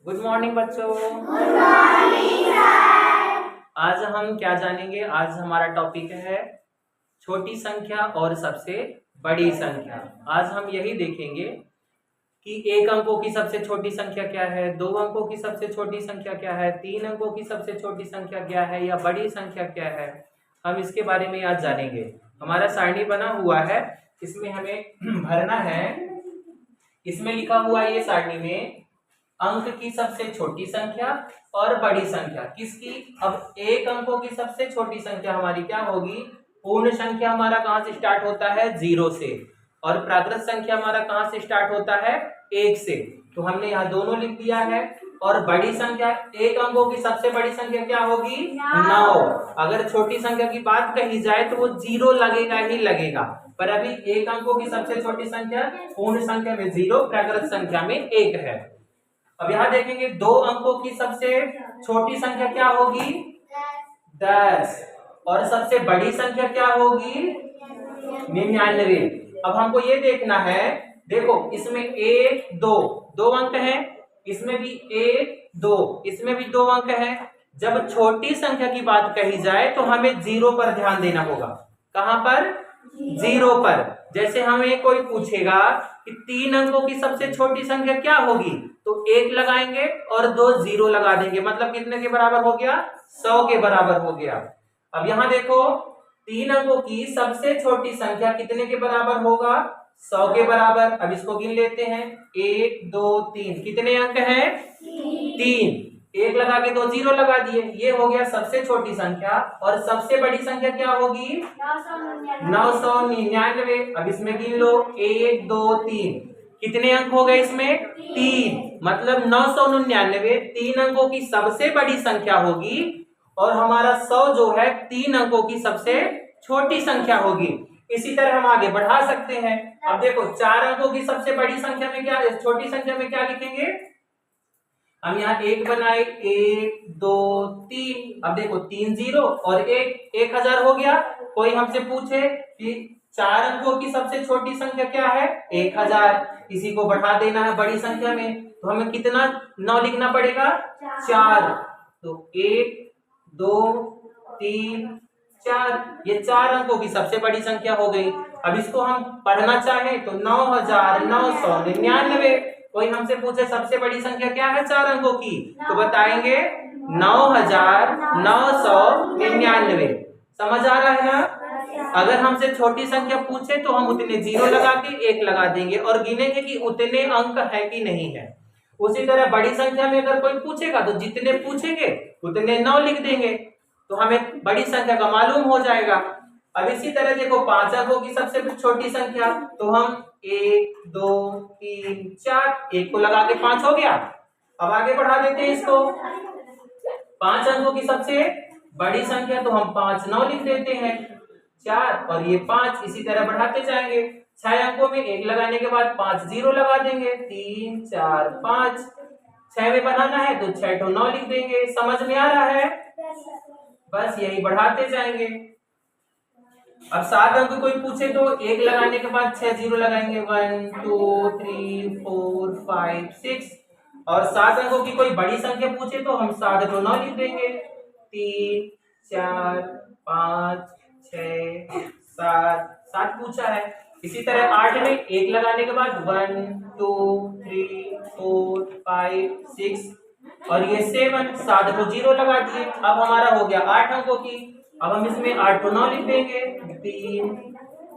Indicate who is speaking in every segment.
Speaker 1: Good morning बच्चों।
Speaker 2: Good morning sir.
Speaker 1: आज हम क्या जानेंगे? आज हमारा टॉपिक है छोटी संख्या और सबसे बड़ी संख्या। आज हम यही देखेंगे कि एक अंकों की सबसे छोटी संख्या क्या है, दो अंकों की सबसे छोटी संख्या क्या है, तीन अंकों की सबसे छोटी संख्या क्या है या बड़ी संख्या क्या है। हम इसके बारे में आज जानेंगे। हमारा सारणी बना हुआ है, इसमें हमें भरना है। इसमें लिखा हुआ है ये सारणी में अंक की सबसे छोटी संख्या और बड़ी संख्या किसकी। अब एक अंकों की सबसे छोटी संख्या हमारी क्या होगी? पूर्ण संख्या हमारा कहां से स्टार्ट होता है? 0 से। और प्राकृत संख्या हमारा कहां से स्टार्ट होता है? 1 से। तो हमने यहाँ दोनों लिख दिया है। और बड़ी संख्या, एक अंकों की सबसे बड़ी संख्या क्या होगी? 9। अगर छोटी संख्या की बात कही जाए तो वो 0 लगेगा ही लगेगा, पर अभी एक अंकों की सबसे छोटी संख्या पूर्ण संख्या में 0, प्राकृत संख्या में 1 है। अब यहां देखेंगे दो अंकों की सबसे छोटी संख्या क्या होगी? 10। और सबसे बड़ी संख्या क्या होगी? 99। अब हमको ये देखना है, देखो इसमें 1 2 दो अंक हैं, इसमें भी 1 2, इसमें भी 2 अंक हैं। जब छोटी संख्या की बात कही जाए तो हमें 0 पर ध्यान देना होगा। कहां पर? 0 पर। जैसे हमें कोई पूछेगा कि 3 अंकों की सबसे छोटी संख्या क्या होगी, तो 1 लगाएंगे और 2 0 लगा देंगे, मतलब कितने के बराबर हो गया? 100 के बराबर हो गया। अब यहां देखो 3 अंकों की सबसे छोटी संख्या कितने के बराबर होगा? 100 के बराबर। अब इसको गिन लेते हैं, 1 2 3। कितने अंक हैं? 3। 1 लगा के 2 0 लगा दिए, ये हो गया सबसे छोटी संख्या। और सबसे बड़ी संख्या क्या होगी? 999। अब इसमें गिन लो, 1 2 3। कितने अंक हो गए इसमें? 3। मतलब 999 3 अंकों की सबसे बड़ी संख्या होगी और हमारा 100 जो है 3 अंकों की सबसे छोटी संख्या होगी। इसी तरह हम आगे बढ़ा सकते हैं। अब देखो 4 अंकों की सबसे बड़ी संख्या में क्या, छोटी संख्या में क्या लिखेंगे? हम यहाँ 1 बनाए, 1 2 3। अब देखो 3 0 और 1 1000 हो गया। कोई हमसे पूछे कि 4 अंकों की सबसे छोटी संख्या क्या है? 1000। इसी को बढ़ा देना है बड़ी संख्या में, तो हमें कितना 9 लिखना पड़ेगा? 4। तो 1 2 3 4, ये 4 अंकों की सबसे बड़ी संख्या हो गई। अब इसको हम पढ़ना चाहें तो 9999। कोई हमसे पूछे सबसे बड़ी संख्या क्या है 4 अंकों की, तो बताएंगे 9999। समझ आ रहा है ना? अगर हमसे छोटी संख्या पूछे तो हम उतने 0 लगा के 1 लगा देंगे और गिनेंगे कि उतने अंक है कि नहीं है। उसी तरह बड़ी संख्या में अगर कोई पूछेगा तो जितने पूछेंगे उतने 9 लिख देंगे, तो हमें बड़ी संख्या का मालूम हो जाएगा। अब इसी तरह देखो 5 अंकों की सबसे छोटी संख्या, तो हम 1 2 3 4, 1 को लगा के 5 हो गया। अब आगे बढ़ा देते हैं इसको। 5 अंकों की सबसे बड़ी संख्या, तो हम 5 9 लिख देते हैं, 4 और ये 5। इसी तरह बढ़ाते जाएंगे। 6 अंकों में 1 लगाने के बाद 5 0 लगा देंगे, 3 4 5। 6 में बनाना है तो 6 तो 9 लिख देंगे। समझ में आ रहा है? बस यही बढ़ाते जाएंगे। अब 7 अंक कोई पूछे तो 1 लगाने के बाद 6 0 लगाएंगे, 1 2 3 4 5 6। और 7 अंकों की कोई बड़ी संख्या पूछे तो हम 7 को 9 लिख देंगे, 3 4 5 6 7। 7 पूछा है। इसी तरह 8 में 1 लगाने के बाद 1 2 3 4 5 6 और ये 7। 7 को 0 लगा दिए। अब हमारा हो गया 8 अंकों की। अब हम इसमें 8 को 9 लिख देंगे, 3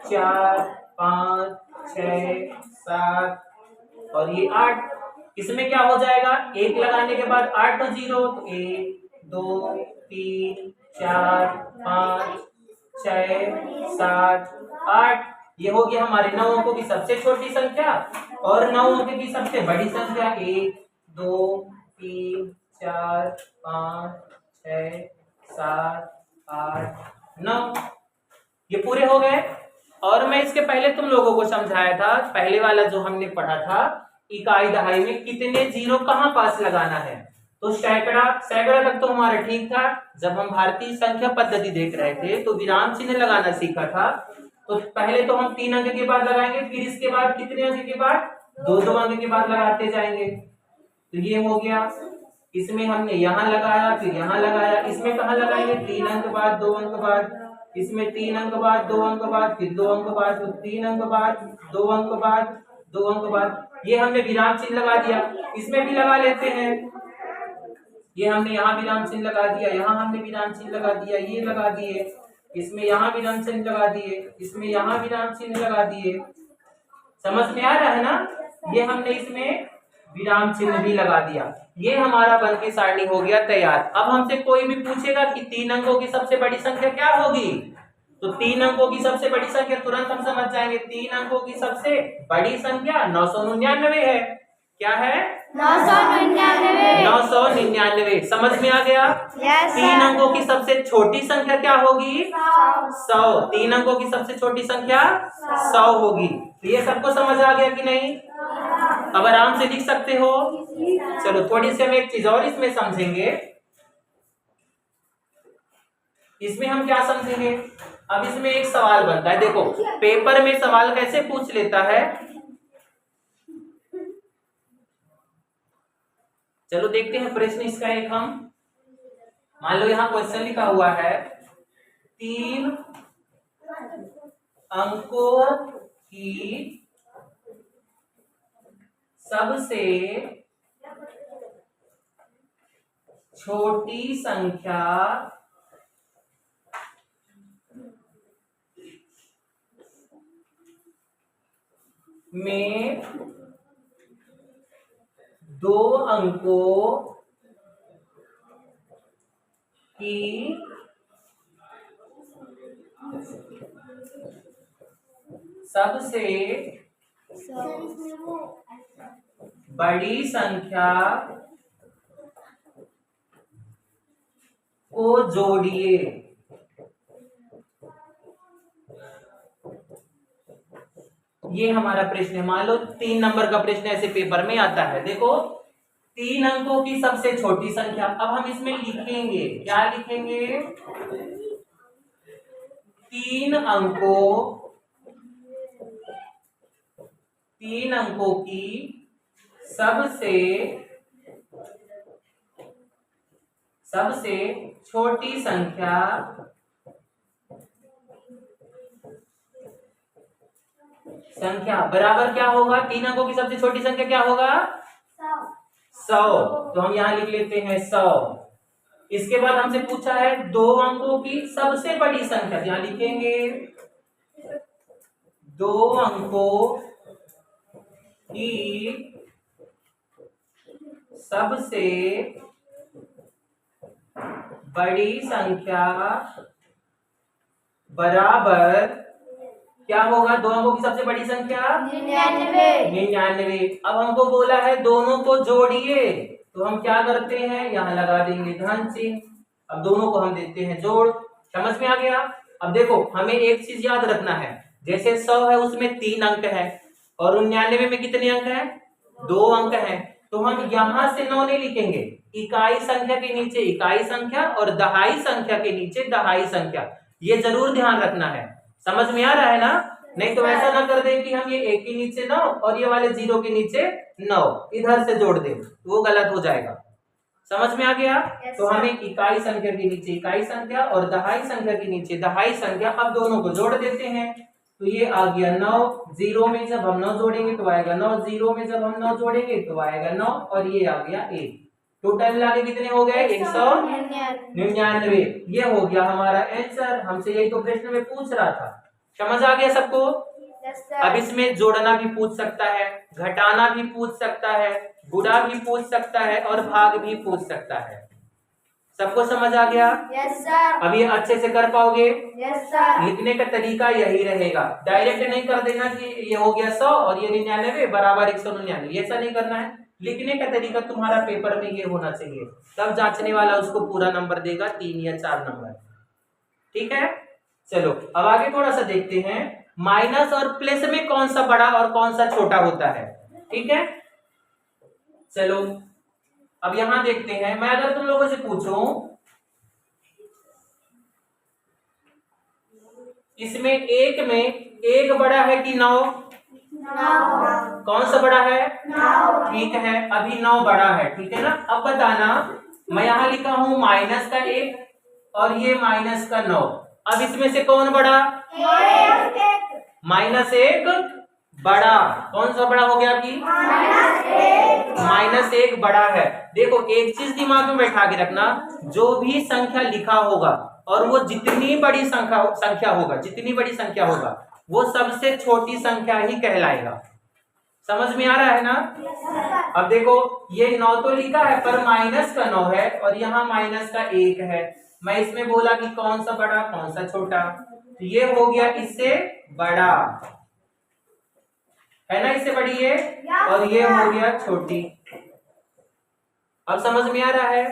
Speaker 1: 4 5 6 7 और ये 8। इसमें क्या हो जाएगा? 1 लगाने के बाद 8 तो 0, तो 1 2 3 4 5 6 7 8। ये हो गया हमारे 9 अंकों की सबसे छोटी संख्या। और 9 अंकों की सबसे बड़ी संख्या 1 2 3 4 5 6 7 8 9। ये पूरे हो गए। और मैं इसके पहले तुम लोगों को समझाया था, पहले वाला जो हमने पढ़ा था, इकाई दहाई में कितने 0 कहां पास लगाना है। तो सैकड़ा तक तो हमारा ठीक था। जब हम भारतीय संख्या पद्धति देख रहे थे तो विराम चिन्ह लगाना सीखा था। तो पहले तो हम 3 अंक के बाद लगाएंगे, फिर इसके बाद कितने अंक के बाद? 2 2 अंक के बाद लगाते जाएंगे। तो ये हो गया। इसमें हमने यहाँ लगाया, फिर यहाँ लगाया। इसमें कहाँ लगाएंगे? 3 अंक बाद, 2 अंक बाद। इसमें 3 अंक बाद, 2 अंक बाद, फिर 2 अंक बाद, फिर 3 अंक बाद, 2 अंक बाद, 2 अंक बाद। ये हमने विराम चिन्ह लगा दिया। इसमें भी लगा लेते हैं। ये हमने यहाँ विराम चिन्ह लगा दिया, यहाँ हमने विराम चिन्ह लगा दिया, ये लगा दिए। इसमें यहाँ विराम चिन्ह लगा दिए, इसमें यहाँ विराम चिन्ह लगा दिए। समझ में आ रहा है ना? ये हमने इसमें विराम चिन्ह भी लगा दिया। ये हमारा बन के सारणी हो गया तैयार। अब हमसे कोई भी पूछेगा कि 3 अंकों की सबसे बड़ी संख्या क्या होगी, तो 3 अंकों की सबसे बड़ी संख्या तुरंत हम समझ जाएंगे। 3 अंकों की सबसे बड़ी संख्या 999 है। क्या है?
Speaker 2: 999।
Speaker 1: 999। समझ में आ गया?
Speaker 2: Yes,
Speaker 1: 3
Speaker 2: sir.
Speaker 1: अंकों की सबसे छोटी संख्या क्या होगी? 100। 3 अंकों की सबसे छोटी संख्या 100 होगी। तो ये सबको समझ आ गया कि नहीं? अब आराम से लिख सकते हो। चलो थोड़ी सी हम एक चीज और इसमें समझेंगे। इसमें हम क्या समझेंगे? अब इसमें एक सवाल बनता है। देखो पेपर में सवाल कैसे पूछ लेता है। चलो देखते हैं प्रश्न इसका एक हम। मान लो यहाँ क्वेश्चन लिखा हुआ है 3 अंकों की सबसे छोटी संख्या में 2 अंकों की सबसे बड़ी संख्या को जोड़िए। ये हमारा प्रश्न है। मान लो 3 नंबर का प्रश्न ऐसे पेपर में आता है। देखो 3 अंकों की सबसे छोटी संख्या। अब हम इसमें लिखेंगे, क्या लिखेंगे? 3 अंकों की सबसे छोटी संख्या बराबर क्या होगा? 3 अंकों की सबसे छोटी संख्या क्या होगा? 100। तो हम यहां लिख लेते हैं 100। इसके बाद हमसे पूछा है 2 अंकों की सबसे बड़ी संख्या। यहां लिखेंगे 2 अंकों की सबसे बड़ी संख्या बराबर क्या होगा? 2 अंकों की सबसे बड़ी संख्या 99। अब हमको बोला है दोनों को जोड़िए, तो हम क्या करते हैं? यहाँ लगा देंगे धन चिन्ह। अब दोनों को हम देते हैं जोड़। समझ में आ गया? अब देखो हमें एक चीज याद रखना है। जैसे 100 है उसमें 3 अंक है और 99 में कितने अंक है? 2 अंक है। तो हम यहां से 9 नहीं लिखेंगे। इकाई संख्या के नीचे इकाई संख्या और दहाई संख्या के नीचे दहाई संख्या। ये जरूर ध्यान रखना है। समझ में आ रहा है ना? नहीं तो ऐसा ना कर दे कि हम ये 1 के नीचे 9 और ये वाले 0 के नीचे 9 इधर से जोड़ दे, वो गलत हो जाएगा। समझ में आ गया? तो हमें इकाई संख्या के नीचे इकाई संख्या और दहाई संख्या के नीचे दहाई संख्या, अब दोनों को जोड़ देते हैं। तो ये आ गया 9। 0 में जब हम 9 जोड़ेंगे तो आएगा 9। 0 में जब हम 9 जोड़ेंगे तो आएगा 9 और ये आ गया 1। टोटल मिला के कितने हो गए? 199। ये हो गया हमारा आंसर। हमसे यही तो प्रश्न में पूछ रहा था। समझ आ गया सबको? अब इसमें जोड़ना भी पूछ सकता है, घटाना भी पूछ सकता है, गुणा भी पूछ सकता है और भाग भी पूछ सकता है। सबको समझ आ गया?
Speaker 2: Yes, sir.
Speaker 1: अब ये अच्छे से कर पाओगे?
Speaker 2: Yes, sir.
Speaker 1: लिखने का तरीका यही रहेगा। डायरेक्ट नहीं कर देना कि ये हो गया 100 और ये 99 बराबर 199, ऐसा नहीं करना है। लिखने का तरीका तुम्हारा पेपर में ये होना चाहिए, तब जांचने वाला उसको पूरा नंबर देगा, 3 या 4 नंबर। ठीक है? चलो अब आगे थोड़ा सा देखते हैं। माइनस और प्लस में कौन सा बड़ा और कौन सा छोटा होता है। ठीक है, चलो अब यहां देखते हैं। मैं अगर तुम लोगों से पूछूं इसमें 1 में 1 बड़ा है कि 9? कौन सा बड़ा है? ठीक है, अभी 9 बड़ा है, ठीक है ना। अब बताना, मैं यहाँ लिखा हूं माइनस का 1 और ये माइनस का 9। अब इसमें से कौन बड़ा? -1 बड़ा। कौन सा बड़ा हो गया अभी? -1 बड़ा है। देखो एक चीज दिमाग में बैठा के रखना, जो भी संख्या लिखा होगा और वो जितनी बड़ी संख्या होगा वो सबसे छोटी संख्या ही कहलाएगा। समझ में आ रहा है ना? अब देखो ये 9 तो लिखा है पर माइनस का 9 है और यहाँ माइनस का 1 है। मैं इसमें बोला कि कौन सा बड़ा कौन सा छोटा, तो ये हो गया इससे बड़ा, है ना, इससे बड़ी ये, और ये हो गया छोटी। अब समझ में आ रहा है?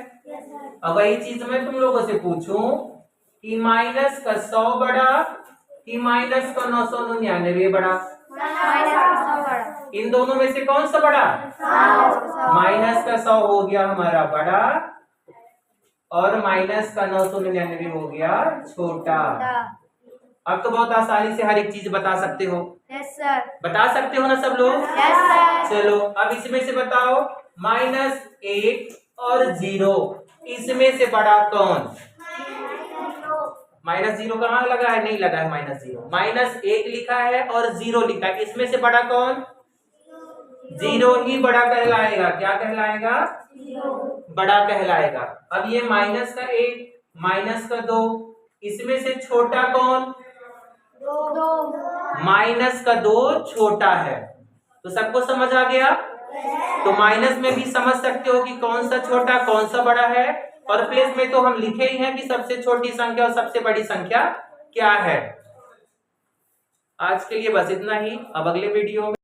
Speaker 1: अब वही चीज मैं तुम लोगों से पूछूं कि माइनस का 100 बड़ा कि माइनस का 999 बड़ा? इन दोनों में से कौन सा बड़ा? माइनस का 100 हो गया हमारा बड़ा और माइनस का 999 हो गया छोटा। अब तो बहुत आसानी से हर एक चीज बता सकते हो।
Speaker 2: Yes sir.
Speaker 1: बता सकते हो ना सब लोग?
Speaker 2: Yes sir.
Speaker 1: चलो अब इसमें से बताओ, -1 और 0 इसमें से बड़ा कौन? -0 कहाँ लगा है? नहीं लगा है -0। -1 लिखा है और 0 लिखा है, इसमें से बड़ा कौन? 0 ही बड़ा कहलाएगा। क्या कहलाएगा? बड़ा कहलाएगा। अब ये माइनस का 1 माइनस का 2 इसमें से छोटा कौन? माइनस का 2 छोटा है। तो सबको समझ आ गया? तो माइनस में भी समझ सकते हो कि कौन सा छोटा कौन सा बड़ा है, और प्लस में तो हम लिखे ही हैं कि सबसे छोटी संख्या और सबसे बड़ी संख्या क्या है। आज के लिए बस इतना ही। अब अगले वीडियो में